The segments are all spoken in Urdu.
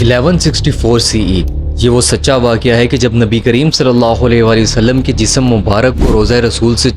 1164 CE یہ وہ سچا واقعہ ہے کہ جب نبی کریم صلی اللہ علیہ وآلہ وسلم کے جسم مبارک کو روضہ رسول سے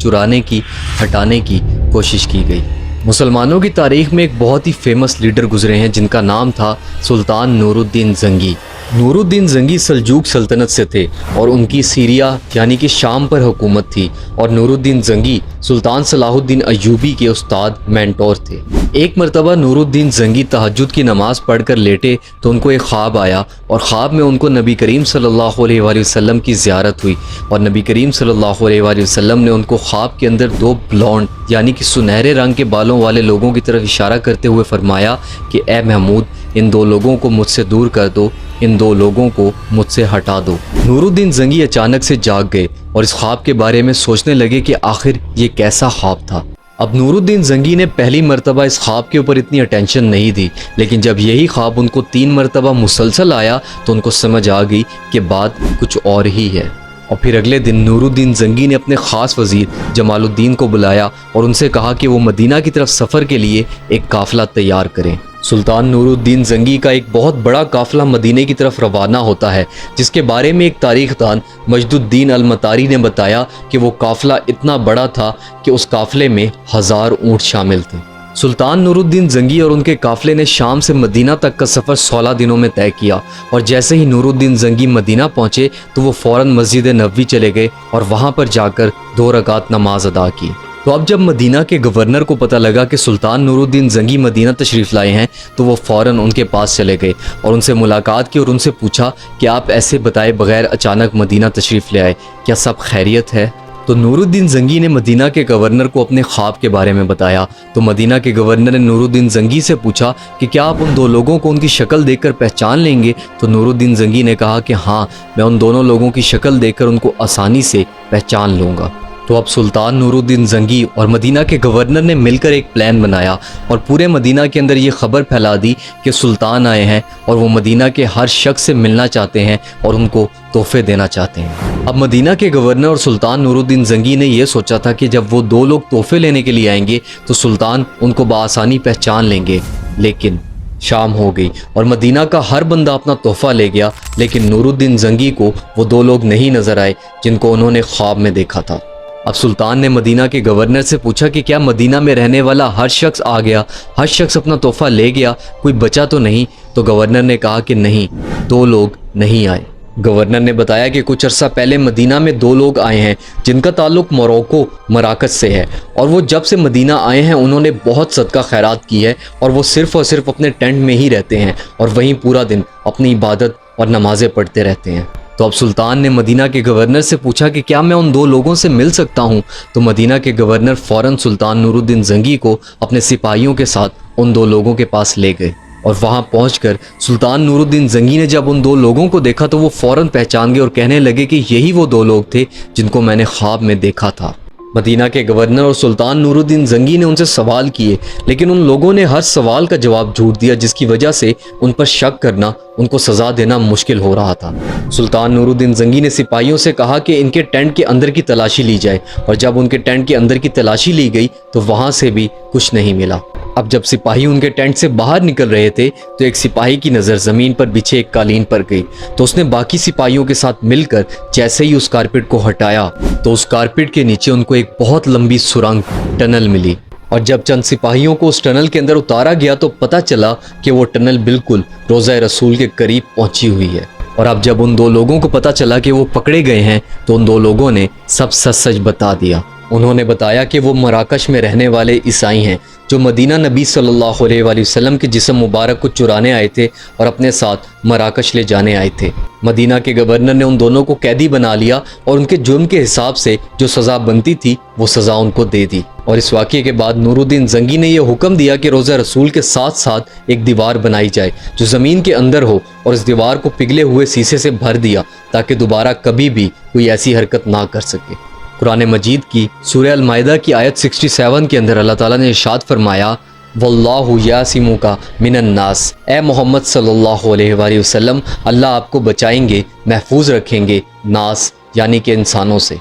ہٹانے کی کوشش کی گئی۔ مسلمانوں کی تاریخ میں ایک بہت ہی فیمس لیڈر گزرے ہیں جن کا نام تھا سلطان نور الدین زنگی۔ نور الدین زنگی سلجوق سلطنت سے تھے اور ان کی سیریا یعنی کہ شام پر حکومت تھی، اور نور الدین زنگی سلطان صلاح الدین ایوبی کے استاد مینٹور تھے۔ ایک مرتبہ نور الدین زنگی تہجد کی نماز پڑھ کر لیٹے تو ان کو ایک خواب آیا، اور خواب میں ان کو نبی کریم صلی اللہ علیہ وآلہ وسلم کی زیارت ہوئی، اور نبی کریم صلی اللہ علیہ وآلہ وسلم نے ان کو خواب کے اندر دو بلونڈ یعنی کہ سنہرے رنگ کے بالوں والے لوگوں کی طرف اشارہ کرتے ہوئے فرمایا کہ اے محمود، ان دو لوگوں کو مجھ سے دور کر دو، ان دو لوگوں کو مجھ سے ہٹا دو۔ نور الدین زنگی اچانک سے جاگ گئے اور اس خواب کے بارے میں سوچنے لگے کہ آخر یہ کیسا خواب تھا۔ اب نور الدین زنگی نے پہلی مرتبہ اس خواب کے اوپر اتنی اٹینشن نہیں دی، لیکن جب یہی خواب ان کو 3 مرتبہ مسلسل آیا تو ان کو سمجھ آ گئی کہ بات کچھ اور ہی ہے۔ اور پھر اگلے دن نور الدین زنگی نے اپنے خاص وزیر جمال الدین کو بلایا اور ان سے کہا کہ وہ مدینہ کی طرف سفر کے لیے ایک قافلہ تیار کریں۔ سلطان نور الدین زنگی کا ایک بہت بڑا قافلہ مدینہ کی طرف روانہ ہوتا ہے، جس کے بارے میں ایک تاریخ دان مجد الدین المطاری نے بتایا کہ وہ قافلہ اتنا بڑا تھا کہ اس قافلے میں 1000 اونٹ شامل تھے۔ سلطان نور الدین زنگی اور ان کے قافلے نے شام سے مدینہ تک کا سفر 16 دنوں میں طے کیا، اور جیسے ہی نور الدین زنگی مدینہ پہنچے تو وہ فوراً مسجد نبوی چلے گئے اور وہاں پر جا کر 2 رکعت نماز ادا کی۔ تو اب جب مدینہ کے گورنر کو پتہ لگا کہ سلطان نور الدین زنگی مدینہ تشریف لائے ہیں تو وہ فوراً ان کے پاس چلے گئے اور ان سے ملاقات کی اور ان سے پوچھا کہ آپ ایسے بتائے بغیر اچانک مدینہ تشریف لے آئے، کیا سب خیریت ہے؟ تو نور الدین زنگی نے مدینہ کے گورنر کو اپنے خواب کے بارے میں بتایا۔ تو مدینہ کے گورنر نے نور الدین زنگی سے پوچھا کہ کیا آپ ان 2 لوگوں کو ان کی شکل دیکھ کر پہچان لیں گے؟ تو نور الدین زنگی نے کہا کہ ہاں، میں ان دونوں لوگوں کی شکل دیکھ کر ان کو آسانی سے پہچان لوں گا۔ تو اب سلطان نور الدین زنگی اور مدینہ کے گورنر نے مل کر ایک پلان بنایا اور پورے مدینہ کے اندر یہ خبر پھیلا دی کہ سلطان آئے ہیں اور وہ مدینہ کے ہر شخص سے ملنا چاہتے ہیں اور ان کو تحفے دینا چاہتے ہیں۔ اب مدینہ کے گورنر اور سلطان نور الدین زنگی نے یہ سوچا تھا کہ جب وہ 2 لوگ تحفے لینے کے لیے آئیں گے تو سلطان ان کو بآسانی پہچان لیں گے، لیکن شام ہو گئی اور مدینہ کا ہر بندہ اپنا تحفہ لے گیا، لیکن نور الدین زنگی کو وہ 2 لوگ نہیں نظر آئے جن کو انہوں نے خواب میں دیکھا تھا۔ اب سلطان نے مدینہ کے گورنر سے پوچھا کہ کیا مدینہ میں رہنے والا ہر شخص آ گیا، ہر شخص اپنا تحفہ لے گیا، کوئی بچا تو نہیں؟ تو گورنر نے کہا کہ نہیں، 2 لوگ نہیں آئے۔ گورنر نے بتایا کہ کچھ عرصہ پہلے مدینہ میں 2 لوگ آئے ہیں جن کا تعلق مراکش سے ہے، اور وہ جب سے مدینہ آئے ہیں انہوں نے بہت صدقہ خیرات کی ہے، اور وہ صرف اور صرف اپنے ٹینٹ میں ہی رہتے ہیں اور وہیں پورا دن اپنی عبادت اور نمازیں پڑھتے رہتے ہیں۔ تو اب سلطان نے مدینہ کے گورنر سے پوچھا کہ کیا میں ان 2 لوگوں سے مل سکتا ہوں؟ تو مدینہ کے گورنر فوراً سلطان نور الدین زنگی کو اپنے سپاہیوں کے ساتھ ان 2 لوگوں کے پاس لے گئے، اور وہاں پہنچ کر سلطان نور الدین زنگی نے جب ان 2 لوگوں کو دیکھا تو وہ فوراً پہچان گئے اور کہنے لگے کہ یہی وہ 2 لوگ تھے جن کو میں نے خواب میں دیکھا تھا۔ مدینہ کے گورنر اور سلطان نور الدین زنگی نے ان سے سوال کیے، لیکن ان لوگوں نے ہر سوال کا جواب جھوٹ دیا، جس کی وجہ سے ان پر شک کرنا، ان کو سزا دینا مشکل ہو رہا تھا۔ سلطان نور الدین زنگی نے سپاہیوں سے کہا کہ ان کے ٹینٹ کے اندر کی تلاشی لی جائے، اور جب ان کے ٹینٹ کے اندر کی تلاشی لی گئی تو وہاں سے بھی کچھ نہیں ملا۔ اب جب سپاہی ان کے ٹینٹ سے باہر نکل رہے تھے تو ایک سپاہی کی نظر زمین پر بچھے ایک قالین پر گئی، تو اس نے باقی سپاہیوں کے ساتھ مل کر جیسے ہی اس کارپیٹ کو ہٹایا تو اس کارپیٹ کے نیچے ان کو ایک بہت لمبی سرنگ ٹنل ملی، اور جب چند سپاہیوں کو اس ٹنل کے اندر اتارا گیا تو پتہ چلا کہ وہ ٹنل بالکل روضہ رسول کے قریب پہنچی ہوئی ہے۔ اور اب جب ان 2 لوگوں کو پتہ چلا کہ وہ پکڑے گئے ہیں تو ان 2 لوگوں نے سب سچ بتا دیا۔ انہوں نے بتایا کہ وہ مراکش میں رہنے والے عیسائی ہیں جو مدینہ نبی صلی اللہ علیہ وآلہ وسلم کے جسم مبارک کو چرانے آئے تھے اور اپنے ساتھ مراکش لے جانے آئے تھے۔ مدینہ کے گورنر نے ان دونوں کو قیدی بنا لیا اور ان کے جرم کے حساب سے جو سزا بنتی تھی وہ سزا ان کو دے دی۔ اور اس واقعے کے بعد نور الدین زنگی نے یہ حکم دیا کہ روضہ رسول کے ساتھ ساتھ ایک دیوار بنائی جائے جو زمین کے اندر ہو، اور اس دیوار کو پگھلے ہوئے سیسے سے بھر دیا تاکہ دوبارہ کبھی بھی کوئی ایسی حرکت نہ کر سکے۔ قرآن مجید کی سورہ المائدہ کی آیت 67 کے اندر اللہ تعالیٰ نے ارشاد فرمایا، واللہ یعصمک من الناس، اے محمد صلی اللہ علیہ وآلہ وسلم، اللہ آپ کو بچائیں گے، محفوظ رکھیں گے، ناس یعنی کہ انسانوں سے۔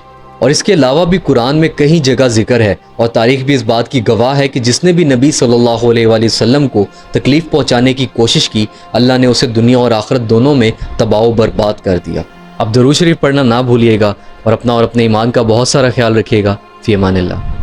اور اس کے علاوہ بھی قرآن میں کئی جگہ ذکر ہے اور تاریخ بھی اس بات کی گواہ ہے کہ جس نے بھی نبی صلی اللہ علیہ وآلہ وسلم کو تکلیف پہنچانے کی کوشش کی، اللہ نے اسے دنیا اور آخرت دونوں میں تباہ و برباد کر دیا۔ اب درود شریف پڑھنا نہ بھولیے گا اور اپنا اور اپنے ایمان کا بہت سارا خیال رکھیے گا۔ فی امان اللہ۔